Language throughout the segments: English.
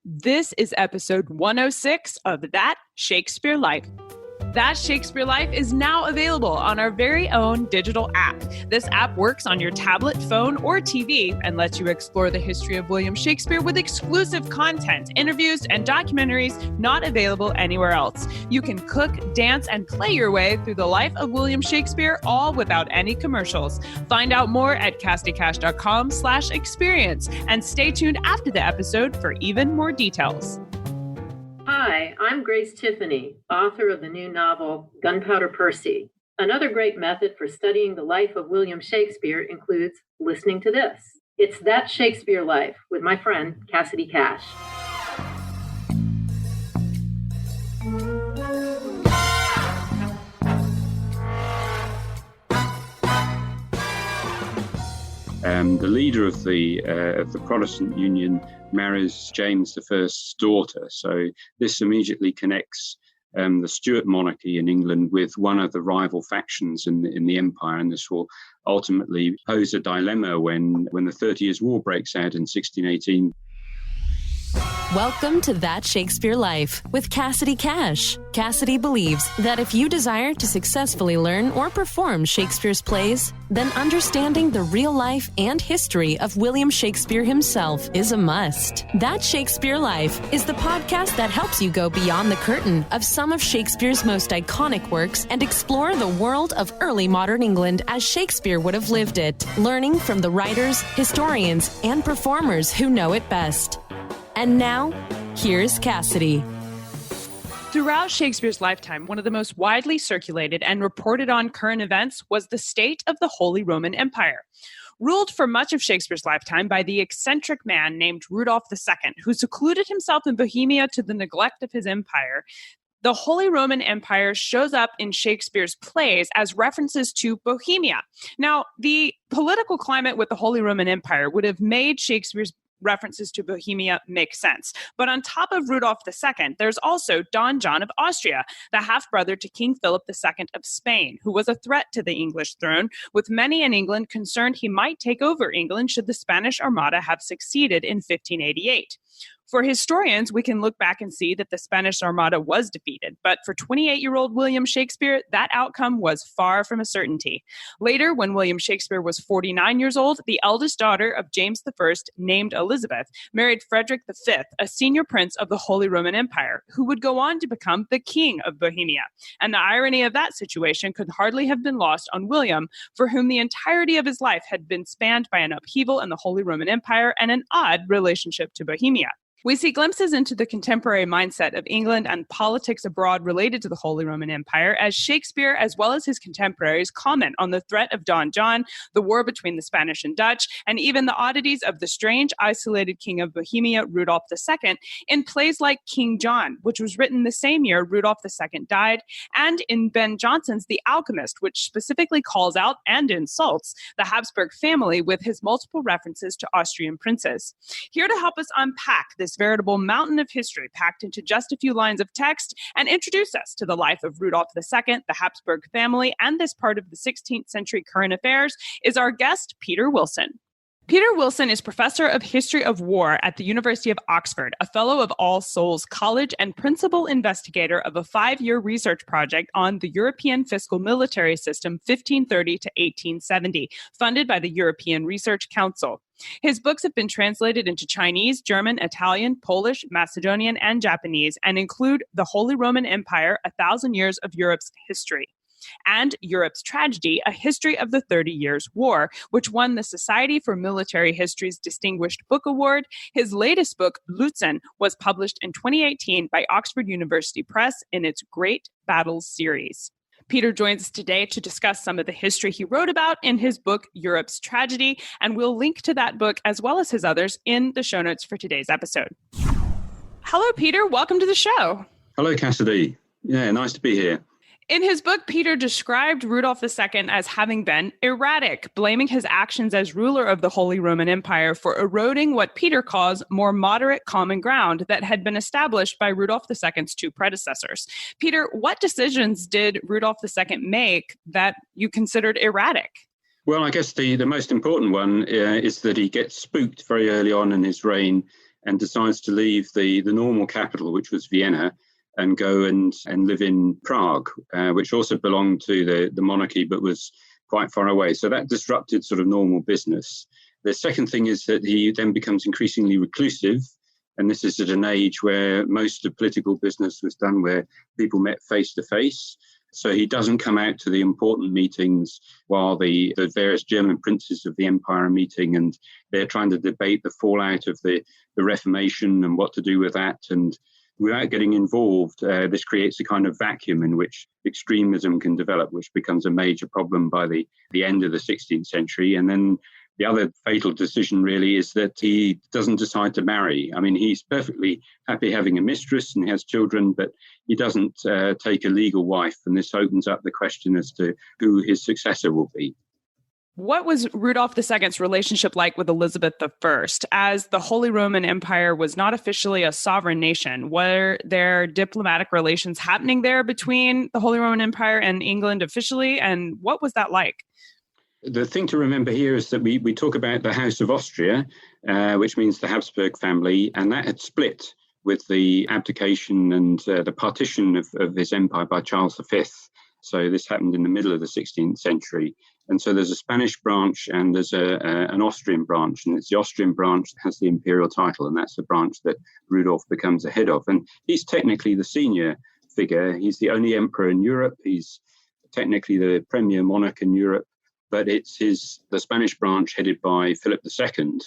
This is episode 106 of That Shakespeare Life. That Shakespeare Life is now available on our very own digital app. This app works on your tablet, phone, or TV and lets you explore the history of William Shakespeare with exclusive content, interviews, and documentaries not available anywhere else. You can cook, dance, and play your way through the life of William Shakespeare, all without any commercials. Find out more at cassidycash.com/experience and stay tuned after the episode for even more details. Hi, I'm Grace Tiffany, author of the new novel, Gunpowder Percy. Another great method for studying the life of William Shakespeare includes listening to this. It's That Shakespeare Life with my friend, Cassidy Cash. The leader of the Protestant Union marries James I's daughter. So this immediately connects the Stuart monarchy in England with one of the rival factions in the empire, and this will ultimately pose a dilemma when the 30 Years' War breaks out in 1618. Welcome to That Shakespeare Life with Cassidy Cash. Cassidy believes that if you desire to successfully learn or perform Shakespeare's plays, then understanding the real life and history of William Shakespeare himself is a must. That Shakespeare Life is the podcast that helps you go beyond the curtain of some of Shakespeare's most iconic works and explore the world of early modern England as Shakespeare would have lived it, learning from the writers, historians, and performers who know it best. And now, here's Cassidy. Throughout Shakespeare's lifetime, one of the most widely circulated and reported on current events was the state of the Holy Roman Empire. Ruled for much of Shakespeare's lifetime by the eccentric man named Rudolf II, who secluded himself in Bohemia to the neglect of his empire, the Holy Roman Empire shows up in Shakespeare's plays as references to Bohemia. Now, the political climate with the Holy Roman Empire would have made Shakespeare's references to Bohemia make sense. But on top of Rudolf II, there's also Don John of Austria, the half-brother to King Philip II of Spain, who was a threat to the English throne, with many in England concerned he might take over England should the Spanish Armada have succeeded in 1588. For historians, we can look back and see that the Spanish Armada was defeated, but for 28-year-old William Shakespeare, that outcome was far from a certainty. Later, when William Shakespeare was 49 years old, the eldest daughter of James I, named Elizabeth, married Frederick V, a senior prince of the Holy Roman Empire, who would go on to become the King of Bohemia. And the irony of that situation could hardly have been lost on William, for whom the entirety of his life had been spanned by an upheaval in the Holy Roman Empire and an odd relationship to Bohemia. We see glimpses into the contemporary mindset of England and politics abroad related to the Holy Roman Empire as Shakespeare, as well as his contemporaries, comment on the threat of Don John, the war between the Spanish and Dutch, and even the oddities of the strange, isolated King of Bohemia, Rudolf II, in plays like King John, which was written the same year Rudolf II died, and in Ben Jonson's The Alchemist, which specifically calls out and insults the Hapsburg family with his multiple references to Austrian princes. Here to help us unpack this veritable mountain of history packed into just a few lines of text and introduce us to the life of Rudolf II, the Hapsburg family, and this part of the 16th century current affairs is our guest, Peter Wilson. Peter Wilson is professor of history of war at the University of Oxford, a fellow of All Souls College, and principal investigator of a 5-year research project on the European fiscal military system 1530 to 1870, funded by the European Research Council. His books have been translated into Chinese, German, Italian, Polish, Macedonian, and Japanese, and include The Holy Roman Empire, 1,000 Years of Europe's History, and Europe's Tragedy, A History of the 30 Years' War, which won the Society for Military History's Distinguished Book Award. His latest book, Lutzen, was published in 2018 by Oxford University Press in its Great Battles series. Peter joins us today to discuss some of the history he wrote about in his book, Europe's Tragedy, and we'll link to that book as well as his others in the show notes for today's episode. Hello, Peter. Welcome to the show. Hello, Cassidy. Yeah, nice to be here. In his book, Peter described Rudolf II as having been erratic, blaming his actions as ruler of the Holy Roman Empire for eroding what Peter calls more moderate common ground that had been established by Rudolf II's two predecessors. Peter, what decisions did Rudolf II make that you considered erratic? Well, I guess the most important one is that he gets spooked very early on in his reign and decides to leave the normal capital, which was Vienna, and go and live in Prague, which also belonged to the monarchy, but was quite far away. So that disrupted sort of normal business. The second thing is that he then becomes increasingly reclusive. And this is at an age where most of political business was done where people met face to face. So he doesn't come out to the important meetings while the various German princes of the empire are meeting, and they're trying to debate the fallout of the Reformation and what to do with that. And without getting involved, this creates a kind of vacuum in which extremism can develop, which becomes a major problem by the end of the 16th century. And then the other fatal decision really is that he doesn't decide to marry. I mean, he's perfectly happy having a mistress and has children, but he doesn't take a legal wife. And this opens up the question as to who his successor will be. What was Rudolf II's relationship like with Elizabeth I? As the Holy Roman Empire was not officially a sovereign nation, were there diplomatic relations happening there between the Holy Roman Empire and England officially? And what was that like? The thing to remember here is that we talk about the House of Austria, which means the Hapsburg family, and that had split with the abdication and the partition of his empire by Charles V. So this happened in the middle of the 16th century. And so there's a Spanish branch and there's an Austrian branch, and it's the Austrian branch that has the imperial title, and that's the branch that Rudolf becomes the head of. And he's technically the senior figure. He's the only emperor in Europe. He's technically the premier monarch in Europe. But it's the Spanish branch headed by Philip II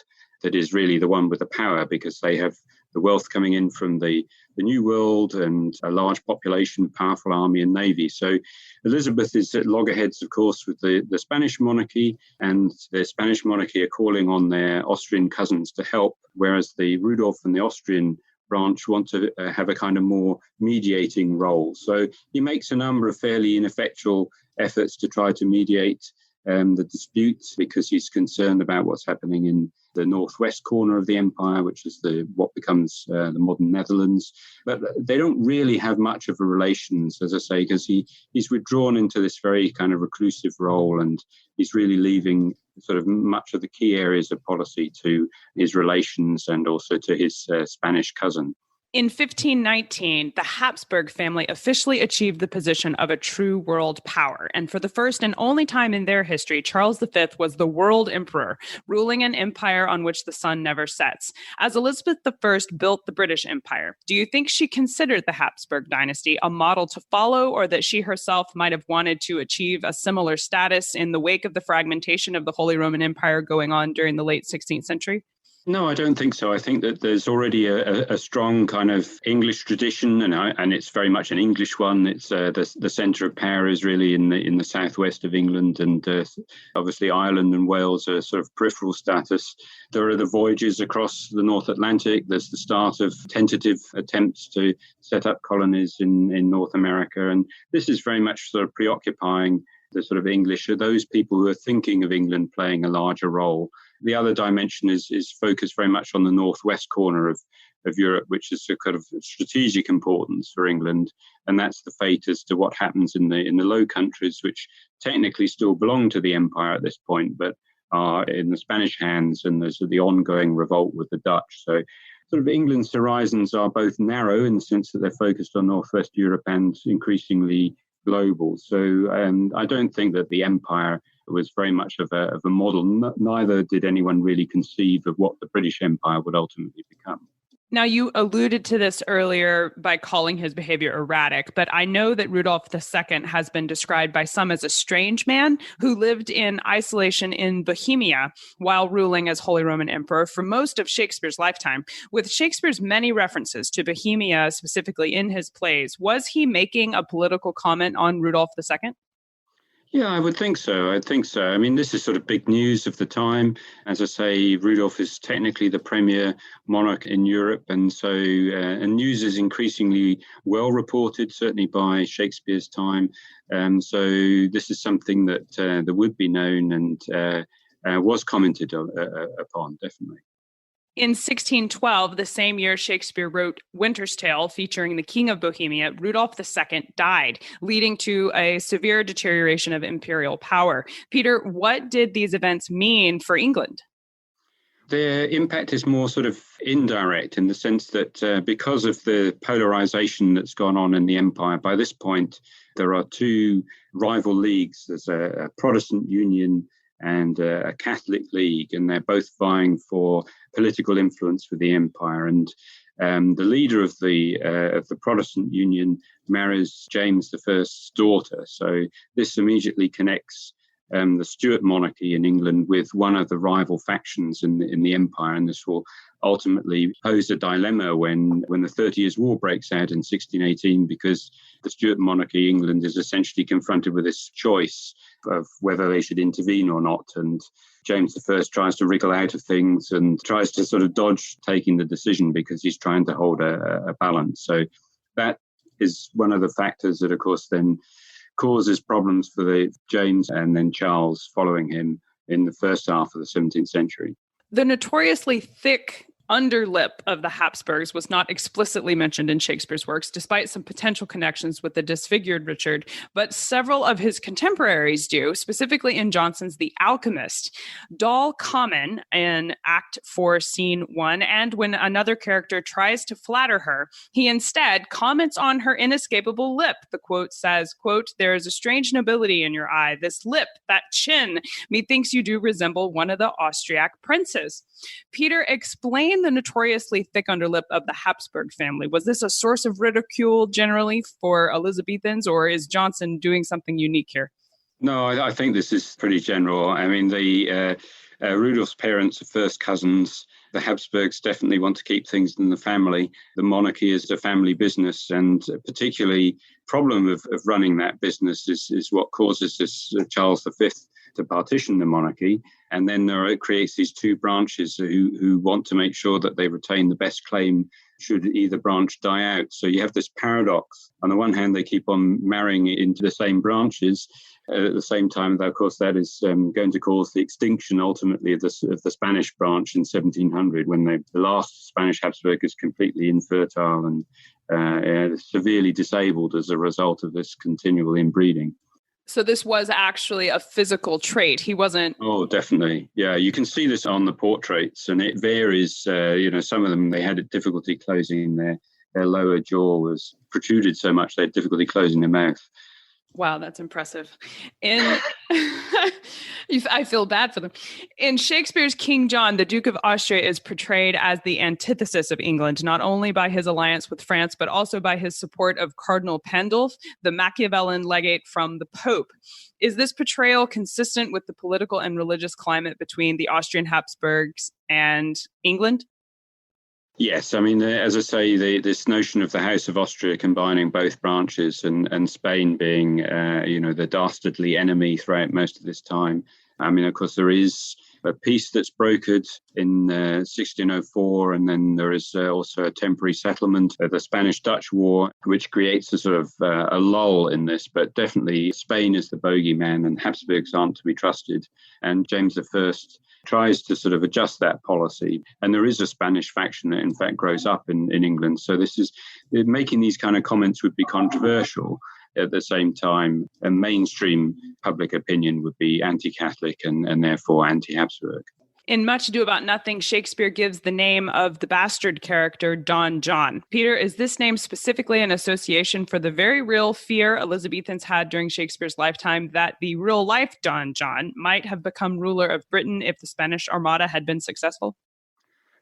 that is really the one with the power, because they have the wealth coming in from the New World and a large population, powerful army and navy. So Elizabeth is at loggerheads, of course, with the Spanish monarchy, and the Spanish monarchy are calling on their Austrian cousins to help, whereas the Rudolf and the Austrian branch want to have a kind of more mediating role. So he makes a number of fairly ineffectual efforts to try to mediate the disputes, because he's concerned about what's happening in the northwest corner of the empire, which is what becomes the modern Netherlands. But they don't really have much of a relations, as I say, because he's withdrawn into this very kind of reclusive role, and he's really leaving sort of much of the key areas of policy to his relations and also to his Spanish cousin. In 1519, the Hapsburg family officially achieved the position of a true world power. And for the first and only time in their history, Charles V was the world emperor, ruling an empire on which the sun never sets. As Elizabeth I built the British Empire, do you think she considered the Hapsburg dynasty a model to follow, or that she herself might have wanted to achieve a similar status in the wake of the fragmentation of the Holy Roman Empire going on during the late 16th century? No, I don't think so. I think that there's already a strong kind of English tradition, and it's very much an English one. It's the centre of power is really in the southwest of England, and obviously Ireland and Wales are sort of peripheral status. There are the voyages across the North Atlantic. There's the start of tentative attempts to set up colonies in North America, and this is very much sort of preoccupying the sort of English, are those people who are thinking of England playing a larger role. The other dimension is focused very much on the northwest corner of Europe, which is a kind of strategic importance for England. And that's the fate as to what happens in the Low Countries, which technically still belong to the empire at this point, but are in the Spanish hands, and there's the ongoing revolt with the Dutch. So sort of England's horizons are both narrow in the sense that they're focused on northwest Europe and increasingly global. So I don't think that the empire was very much of a model. Neither did anyone really conceive of what the British Empire would ultimately become. Now, you alluded to this earlier by calling his behavior erratic, but I know that Rudolf II has been described by some as a strange man who lived in isolation in Bohemia while ruling as Holy Roman Emperor for most of Shakespeare's lifetime. With Shakespeare's many references to Bohemia specifically in his plays, was he making a political comment on Rudolf II? Yeah, I would think so. I mean, this is sort of big news of the time. As I say, Rudolf is technically the premier monarch in Europe. And so and news is increasingly well reported, certainly by Shakespeare's time. So this is something that would be known and was commented upon, definitely. In 1612, the same year Shakespeare wrote Winter's Tale featuring the King of Bohemia, Rudolf II died, leading to a severe deterioration of imperial power. Peter, what did these events mean for England? Their impact is more sort of indirect in the sense that because of the polarization that's gone on in the empire, by this point, there are two rival leagues. There's a Protestant Union and a Catholic League, and they're both vying for political influence with the empire. And the leader of the Protestant Union marries James I's daughter. So this immediately connects the Stuart monarchy in England with one of the rival factions in the empire, and this will ultimately pose a dilemma when the 30 Years' War breaks out in 1618, because the Stuart monarchy, England, is essentially confronted with this choice of whether they should intervene or not. And James I tries to wriggle out of things and tries to sort of dodge taking the decision because he's trying to hold a balance. So that is one of the factors that, of course, then causes problems for the James and then Charles following him in the first half of the 17th century. The notoriously thick underlip of the Hapsburgs was not explicitly mentioned in Shakespeare's works, despite some potential connections with the disfigured Richard, but several of his contemporaries do, specifically in Jonson's The Alchemist. Doll Common in Act 4, Scene 1, and when another character tries to flatter her, he instead comments on her inescapable lip. The quote says, quote, "There is a strange nobility in your eye, this lip, that chin, methinks you do resemble one of the Austriac princes." Peter, explain the notoriously thick underlip of the Hapsburg family. Was this a source of ridicule generally for Elizabethans, or is Jonson doing something unique here? No, I think this is pretty general. I mean, Rudolf's parents are first cousins. The Habsburgs definitely want to keep things in the family. The monarchy is a family business, and particularly problem of running that business is what causes this Charles V to partition the monarchy. And then it creates these two branches who want to make sure that they retain the best claim should either branch die out. So you have this paradox. On the one hand, they keep on marrying into the same branches. At the same time, though, of course, that is going to cause the extinction ultimately of the Spanish branch in 1700, when the last Spanish Habsburg is completely infertile and severely disabled as a result of this continual inbreeding. So this was actually a physical trait. He wasn't... Oh, definitely. Yeah, you can see this on the portraits, and it varies. Some of them, they had difficulty closing their lower jaw was protruded so much they had difficulty closing their mouth. Wow, that's impressive. I feel bad for them. In Shakespeare's King John, the Duke of Austria is portrayed as the antithesis of England, not only by his alliance with France, but also by his support of Cardinal Pandulf, the Machiavellian legate from the Pope. Is this portrayal consistent with the political and religious climate between the Austrian Habsburgs and England? Yes, I mean, as I say, this notion of the House of Austria combining both branches and Spain being, the dastardly enemy throughout most of this time. I mean, of course, there is a peace that's brokered in 1604, and then there is also a temporary settlement of the Spanish-Dutch War, which creates a sort of a lull in this. But definitely Spain is the bogeyman, and Habsburgs aren't to be trusted. And James I tries to sort of adjust that policy. And there is a Spanish faction that, in fact, grows up in England. So this is making these kind of comments would be controversial. At the same time, a mainstream public opinion would be anti-Catholic and therefore anti-Habsburg. In Much Ado About Nothing, Shakespeare gives the name of the bastard character Don John. Peter, is this name specifically an association for the very real fear Elizabethans had during Shakespeare's lifetime that the real-life Don John might have become ruler of Britain if the Spanish Armada had been successful?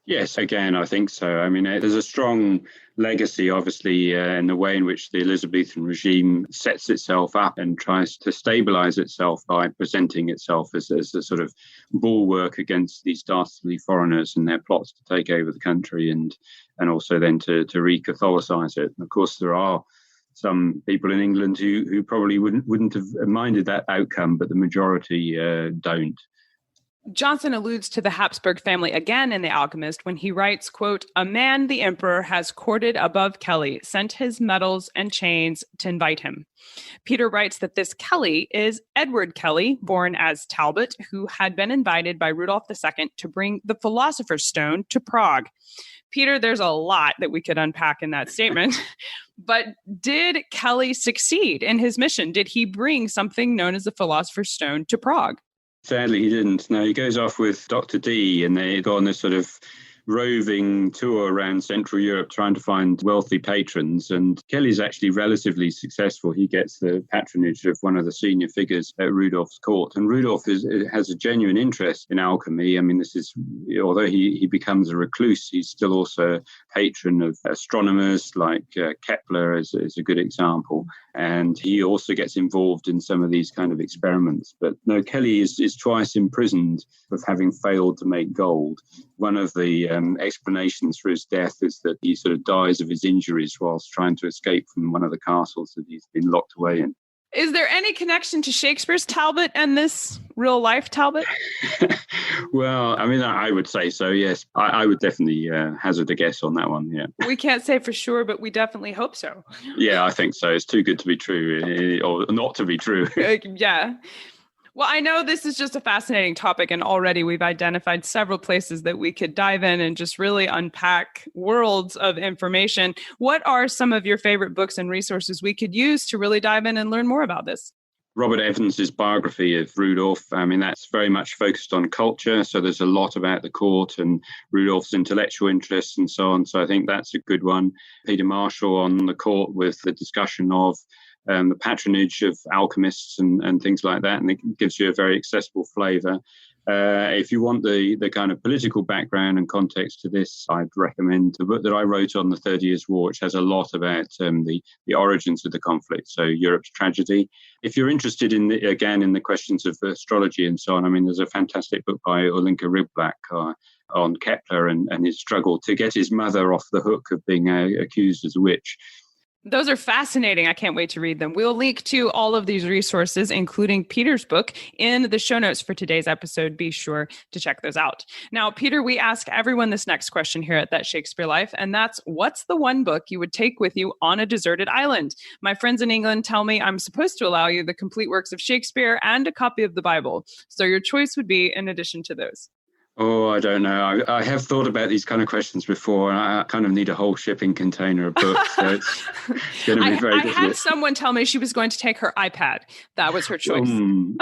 Yes, again, I think so. I mean, there's a strong legacy, obviously, in the way in which the Elizabethan regime sets itself up and tries to stabilize itself by presenting itself as a sort of bulwark against these dastardly foreigners and their plots to take over the country and also then to re-Catholicize it. And of course, there are some people in England who probably wouldn't have minded that outcome, but the majority don't. Jonson alludes to the Hapsburg family again in The Alchemist when he writes, quote, "A man the emperor has courted above Kelly, sent his medals and chains to invite him." Peter writes that this Kelly is Edward Kelly, born as Talbot, who had been invited by Rudolf II to bring the Philosopher's Stone to Prague. Peter, there's a lot that we could unpack in that statement, but did Kelly succeed in his mission? Did he bring something known as the Philosopher's Stone to Prague? Sadly, he didn't. No, he goes off with Dr. D, and they go on this sort of roving tour around Central Europe trying to find wealthy patrons. And Kelly's actually relatively successful. He gets the patronage of one of the senior figures at Rudolf's court. And Rudolf has a genuine interest in alchemy. I mean, although he becomes a recluse, he's still also a patron of astronomers like Kepler is a good example. And he also gets involved in some of these kind of experiments. But no, Kelly is twice imprisoned for having failed to make gold. One of the explanations for his death is that he sort of dies of his injuries whilst trying to escape from one of the castles that he's been locked away in. Is there any connection to Shakespeare's Talbot and this real-life Talbot? Well, I mean, I would say so, yes. I would definitely hazard a guess on that one, yeah. We can't say for sure, but we definitely hope so. Yeah, I think so. It's too good to be true, or not to be true. Yeah. Well, I know this is just a fascinating topic, and already we've identified several places that we could dive in and just really unpack worlds of information. What are some of your favorite books and resources we could use to really dive in and learn more about this? Robert Evans's biography of Rudolf, I mean, that's very much focused on culture. So there's a lot about the court and Rudolf's intellectual interests and so on. So I think that's a good one. Peter Marshall on the court with the discussion of the patronage of alchemists and things like that. And it gives you a very accessible flavour. If you want the kind of political background and context to this, I'd recommend the book that I wrote on the 30 Years' War, which has a lot about the origins of the conflict, so Europe's tragedy. If you're interested in the questions of astrology and so on, I mean, there's a fantastic book by Olinka Rybak on Kepler and his struggle to get his mother off the hook of being accused as a witch. Those are fascinating. I can't wait to read them. We'll link to all of these resources, including Peter's book, in the show notes for today's episode. Be sure to check those out. Now, Peter, we ask everyone this next question here at That Shakespeare Life, and that's, what's the one book you would take with you on a deserted island? My friends in England tell me I'm supposed to allow you the complete works of Shakespeare and a copy of the Bible. So your choice would be in addition to those. Oh, I don't know. I have thought about these kind of questions before, and I kind of need a whole shipping container of books. So it's going to be very difficult. I had someone tell me she was going to take her iPad. That was her choice.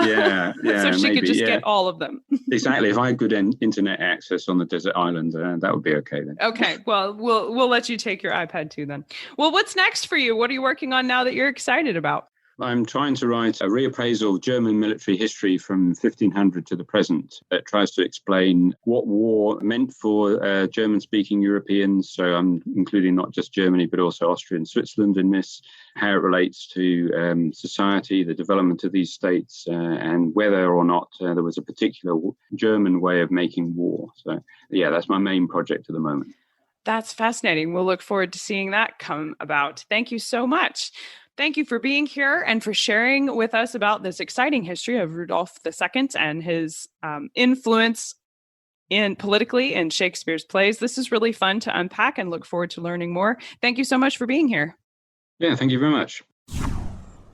Yeah. So she could just get all of them. Exactly. If I had good internet access on the desert island, that would be okay then. Okay. Well, we'll let you take your iPad too then. Well, what's next for you? What are you working on now that you're excited about? I'm trying to write a reappraisal of German military history from 1500 to the present that tries to explain what war meant for German-speaking Europeans. So I'm including not just Germany, but also Austria and Switzerland in this, how it relates to society, the development of these states, and whether or not there was a particular German way of making war. So, yeah, that's my main project at the moment. That's fascinating. We'll look forward to seeing that come about. Thank you so much. Thank you for being here and for sharing with us about this exciting history of Rudolf II and his influence politically in Shakespeare's plays. This is really fun to unpack and look forward to learning more. Thank you so much for being here. Yeah, thank you very much.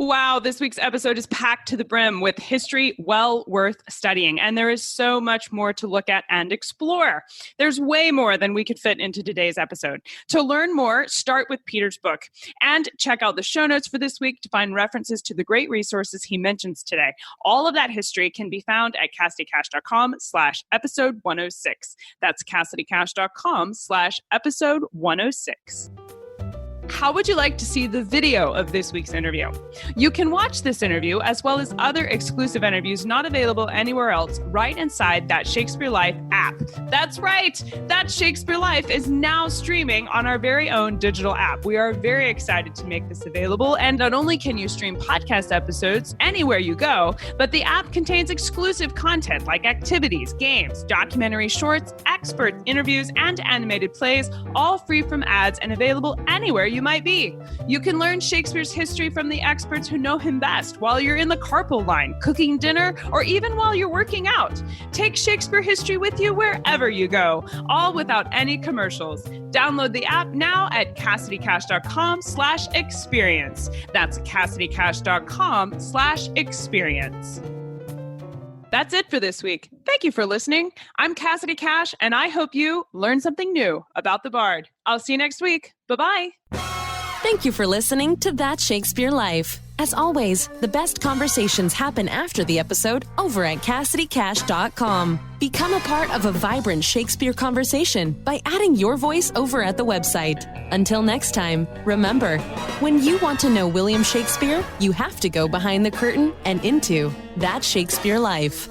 Wow, this week's episode is packed to the brim with history well worth studying, and there is so much more to look at and explore. There's way more than we could fit into today's episode. To learn more, start with Peter's book, and check out the show notes for this week to find references to the great resources he mentions today. All of that history can be found at CassidyCash.com/episode 106. That's CassidyCash.com/episode 106. How would you like to see the video of this week's interview? You can watch this interview as well as other exclusive interviews not available anywhere else right inside That Shakespeare Life app. That's right! That Shakespeare Life is now streaming on our very own digital app. We are very excited to make this available, and not only can you stream podcast episodes anywhere you go, but the app contains exclusive content like activities, games, documentary shorts, expert interviews, and animated plays, all free from ads and available anywhere you might be. You can learn Shakespeare's history from the experts who know him best while you're in the carpool line, cooking dinner, or even while you're working out. Take Shakespeare history with you wherever you go, all without any commercials. Download the app now at CassidyCash.com/experience. That's CassidyCash.com/experience. That's it for this week. Thank you for listening. I'm Cassidy Cash, and I hope you learned something new about the Bard. I'll see you next week. Bye-bye. Thank you for listening to That Shakespeare Life. As always, the best conversations happen after the episode over at CassidyCash.com. Become a part of a vibrant Shakespeare conversation by adding your voice over at the website. Until next time, remember, when you want to know William Shakespeare, you have to go behind the curtain and into That Shakespeare Life.